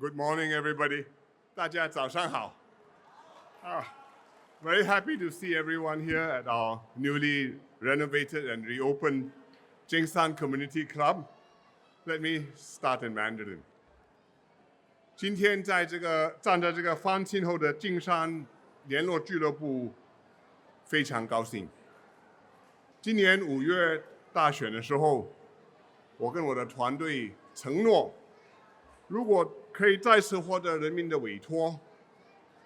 Good morning, everybody. 大家早上好. Very happy to see everyone here at our newly renovated and reopened Cheng Community Club. Let me start in Mandarin. 今天站在这个翻新后的径山联络俱乐部，非常高兴。今年5月大选的时候，我跟我的团队承诺，如果可以再次获得人民的委托，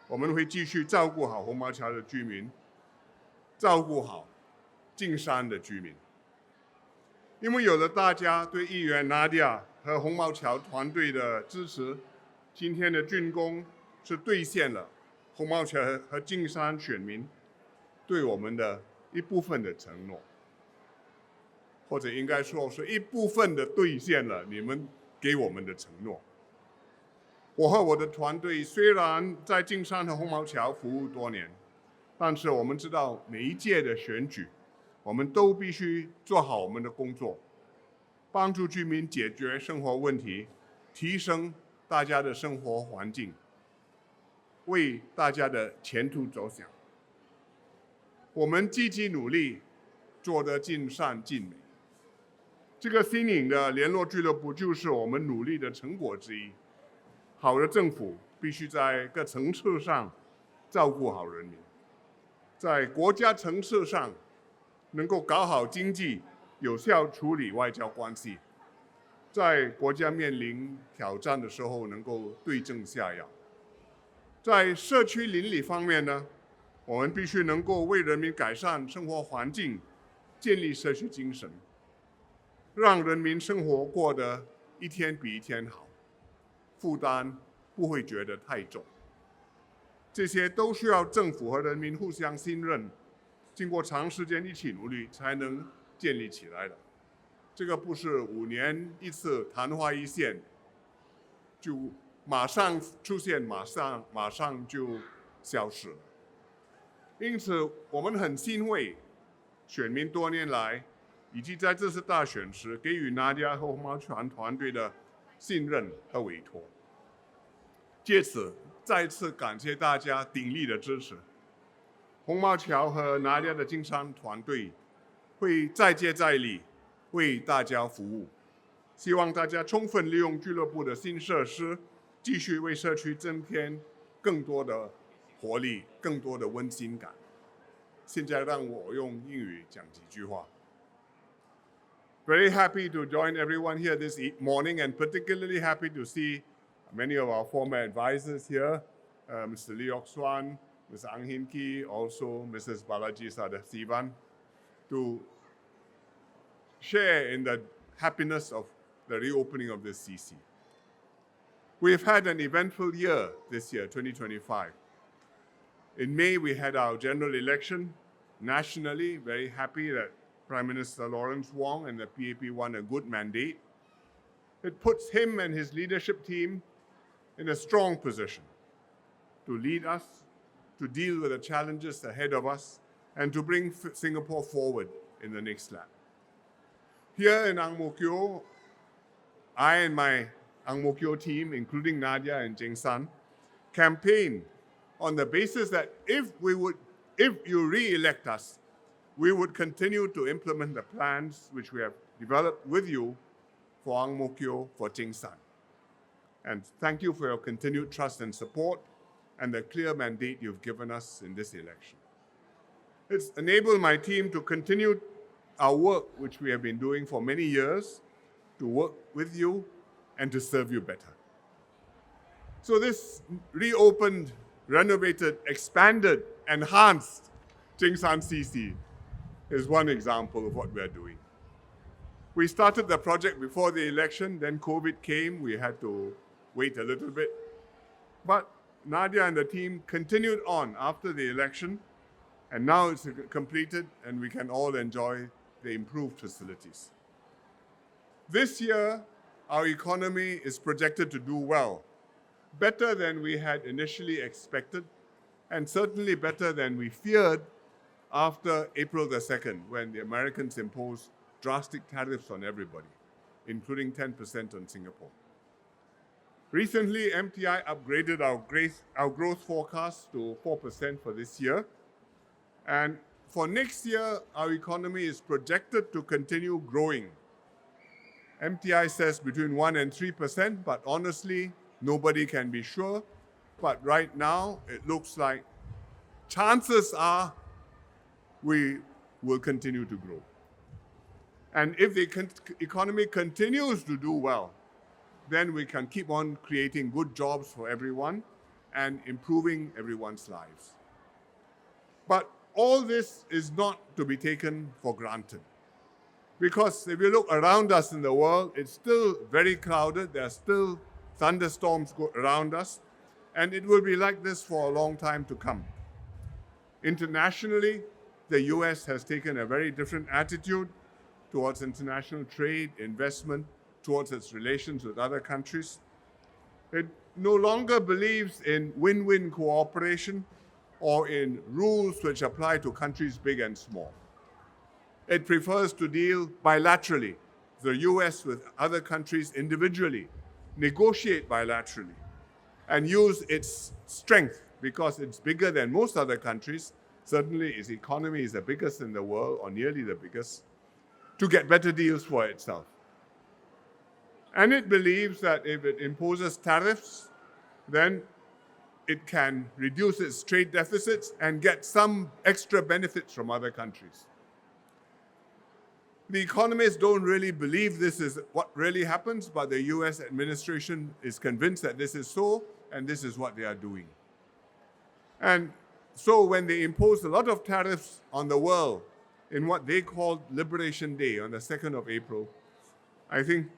我们会继续照顾好红毛桥的居民，照顾好径山的居民。因为有了大家对议员Nadia和红毛桥团队的支持，今天的竣工是兑现了红毛桥和径山选民对我们的一部分的承诺，或者应该说是一部分的兑现了你们给我们的承诺。我和我的团队虽然在径山和红毛桥服务多年，但是我们知道每一届的选举，我们都必须做好我们的工作，帮助居民解决生活问题，提升大家的生活环境，为大家的前途着想。我们积极努力，做得尽善尽美。这个新颖的联络俱乐部就是我们努力的成果之一。好的政府必须在各层次上照顾好人民，在国家层次上能够搞好经济，有效处理外交关系，在国家面临挑战的时候能够对症下药。在社区邻里方面呢，我们必须能够为人民改善生活环境，建立社区精神，让人民生活过得一天比一天好，负担不会觉得太重。这些都需要政府和人民互相信任，经过长时间一起努力才能建立起来的。这个不是5年一次昙花一现，就马上出现，马上就消失了。因此，我们很欣慰，选民多年来以及在这次大选时给予Nadia和红毛桥团队的信任和委托。借此再次感谢大家鼎力的支持。红毛桥和Nadia的径山团队会再接再厉，为大家服务。希望大家充分利用俱乐部的新设施，继续为社区增添更多的活力，更多的温馨感。现在让我用英语讲几句话。Very happy to join everyone here this morning, and particularly happy to see many of our former advisors here, Mr. Lee Ok Swan, Mr. Ang Hin Ki, also Mrs. Balaji Sadasivan, to share in the happiness of the reopening of this CC. We've had an eventful year this year, 2025. In May, we had our general election. Nationally, very happy that Prime Minister Lawrence Wong and the PAP won a good mandate. It puts him and his leadership team in a strong position to lead us, to deal with the challenges ahead of us, and to bring Singapore forward in the next lap. Here in Ang Mo Kio, I and my Ang Mo Kio team, including Nadia and Cheng San, campaign on the basis that if you re-elect us, we would continue to implement the plans which we have developed with you for Ang Mo Kio, for Cheng San. And thank you for your continued trust and support and the clear mandate you've given us in this election. It's enabled my team to continue our work, which we have been doing for many years, to work with you and to serve you better. So this reopened, renovated, expanded, enhanced Cheng San CC is one example of what we're doing. We started the project before the election, then COVID came, we had to wait a little bit. But Nadia and the team continued on after the election, and now it's completed and we can all enjoy the improved facilities. This year, our economy is projected to do well, better than we had initially expected, and certainly better than we feared after April the 2nd, when the Americans imposed drastic tariffs on everybody, including 10% on Singapore. Recently, MTI upgraded our growth forecast to 4% for this year. And for next year, our economy is projected to continue growing. MTI says between 1 and 3%, but honestly, nobody can be sure. But right now, it looks like chances are we will continue to grow. And if the economy continues to do well, then we can keep on creating good jobs for everyone and improving everyone's lives. But all this is not to be taken for granted. Because if you look around us in the world, it's still very crowded. There are still thunderstorms around us. And it will be like this for a long time to come. Internationally, the US has taken a very different attitude towards international trade, investment, towards its relations with other countries. It no longer believes in win-win cooperation or in rules which apply to countries big and small. It prefers to deal bilaterally, the US with other countries individually, negotiate bilaterally, and use its strength because it's bigger than most other countries. Certainly its economy is the biggest in the world, or nearly the biggest, to get better deals for itself. And it believes that if it imposes tariffs, then it can reduce its trade deficits and get some extra benefits from other countries. The economists don't really believe this is what really happens, but the US administration is convinced that this is so, and this is what they are doing. And so when they imposed a lot of tariffs on the world in what they called Liberation Day on the 2nd of April, I think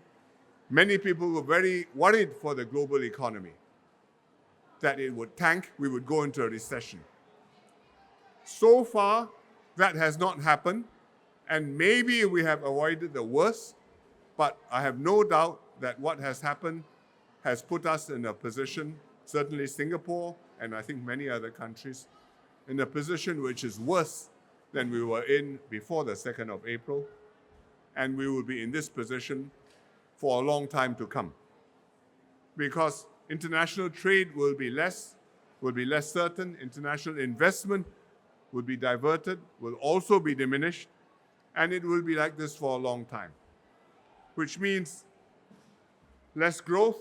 many people were very worried for the global economy, that it would tank, we would go into a recession. So far, that has not happened, and maybe we have avoided the worst, but I have no doubt that what has happened has put us in a position, certainly Singapore, and I think many other countries, in a position which is worse than we were in before the 2nd of April, and we will be in this position for a long time to come. Because international trade will be less certain, international investment will be diverted, will also be diminished, and it will be like this for a long time. Which means less growth,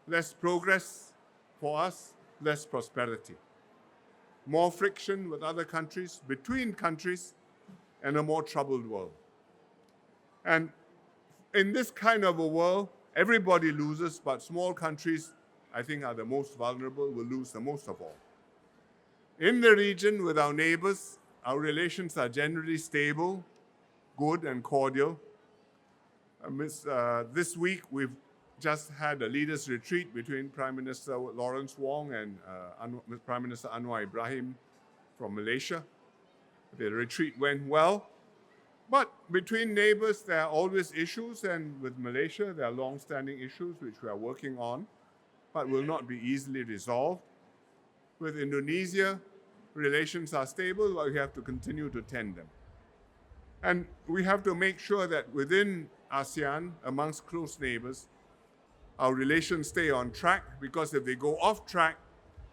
less progress for us, less prosperity. More friction with other countries, between countries, and a more troubled world. And in this kind of a world, everybody loses, but small countries, I think, are the most vulnerable, will lose the most of all. In the region with our neighbors, our relations are generally stable, good, and cordial. This week, we've just had a leaders' retreat between Prime Minister Lawrence Wong and Prime Minister Anwar Ibrahim from Malaysia. The retreat went well. But between neighbors, there are always issues, and with Malaysia, there are long-standing issues which we are working on, but will not be easily resolved. With Indonesia, relations are stable, but we have to continue to tend them. And we have to make sure that within ASEAN, amongst close neighbors, our relations stay on track, because if they go off track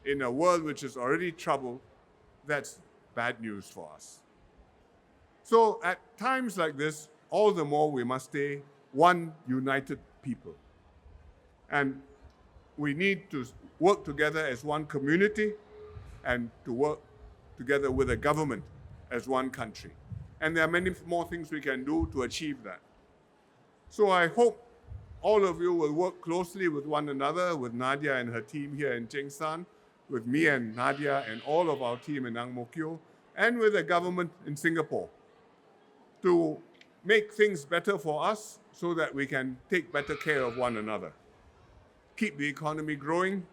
in a world which is already troubled, that's bad news for us. So at times like this, all the more we must stay one united people. And we need to work together as one community and to work together with a government as one country. And there are many more things we can do to achieve that. So I hope all of you will work closely with one another, with Nadia and her team here in Chengshan, with me and Nadia and all of our team in Ang Mo Kio, and with the government in Singapore, to make things better for us so that we can take better care of one another. Keep the economy growing,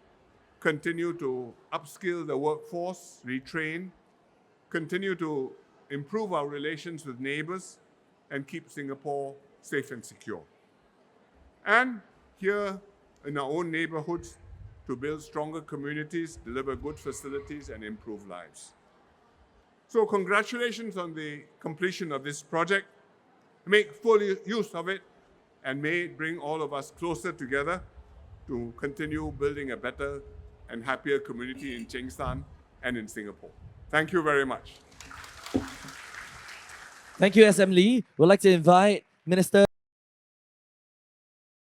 continue to upskill the workforce, retrain, continue to improve our relations with neighbors, and keep Singapore safe and secure. And here in our own neighborhoods, to build stronger communities, deliver good facilities, and improve lives. So congratulations on the completion of this project. Make full use of it, and may it bring all of us closer together. to continue building a better and happier community in Chengshan and in Singapore. Thank you very much. Thank you, SM Lee. We'd like to invite Minister